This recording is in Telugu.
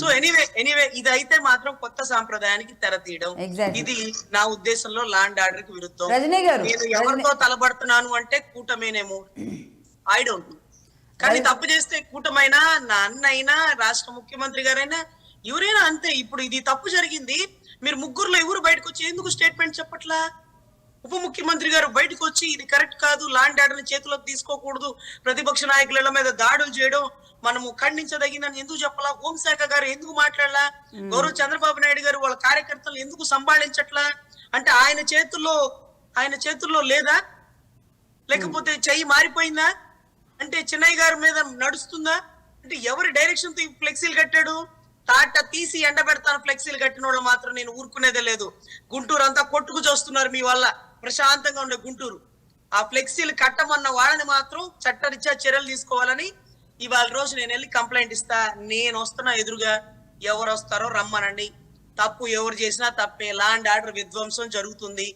సో ఎనీవే ఇది అయితే మాత్రం కొత్త సాంప్రదాయానికి తెర తీయడం, ఎగ్జాక్ట్లీ ఇది నా ఉద్దేశంలో లాండ్ ఆర్డర్ కి విరుద్ధం. రజనీ గారు నేను ఎవరితో తలబడుతున్నాను అంటే కూటమేనేమో, ఐ డోంట్ నో. కానీ తప్పు చేస్తే కూటమైనా, నా అన్న అయినా, రాష్ట్ర ముఖ్యమంత్రి గారైనా, ఎవరైనా అంతే. ఇప్పుడు ఇది తప్పు జరిగింది, మీరు ముగ్గురులో ఎవరు బయటకు వచ్చి ఎందుకు స్టేట్మెంట్ చెప్పట్లా? ఉప ముఖ్యమంత్రి గారు బయటకు వచ్చి ఇది కరెక్ట్ కాదు, లాండ్ ఆర్డర్ ని చేతిలోకి తీసుకోకూడదు, ప్రతిపక్ష నాయకుల మీద దాడులు చేయడం మనము ఖండించదగినని ఎందుకు చెప్పలా? హోంశాఖ గారు ఎందుకు మాట్లాడలా? గౌరవ్ చంద్రబాబు నాయుడు గారు వాళ్ళ కార్యకర్తలు ఎందుకు సంభాళించట్లా? అంటే ఆయన చేతుల్లో లేదా? లేకపోతే చెయ్యి మారిపోయిందా? అంటే చిన్నయ్య గారి మీద నడుస్తుందా? అంటే ఎవరి డైరెక్షన్ తో ఫ్లెక్సీలు కట్టాడు? తాట తీసి ఎండబెడతాను ఫ్లెక్సీలు కట్టిన వాళ్ళు మాత్రం నేను ఊరుకునేదే లేదు. గుంటూరు అంతా కొట్టుకు చూస్తున్నారు మీ వల్ల, ప్రశాంతంగా ఉండే గుంటూరు. ఆ ఫ్లెక్సీలు కట్టమన్న వాళ్ళని మాత్రం చట్టరీత్యా చర్యలు తీసుకోవాలని ఇవాళ రోజు నేను వెళ్ళి కంప్లైంట్ ఇస్తా. నేను వస్తున్నా ఎదురుగా, ఎవరు వస్తారో రమ్మనండి. తప్పు ఎవరు చేసినా తప్పే, లాండ్ ఆర్డర్ విధ్వంసం జరుగుతుంది.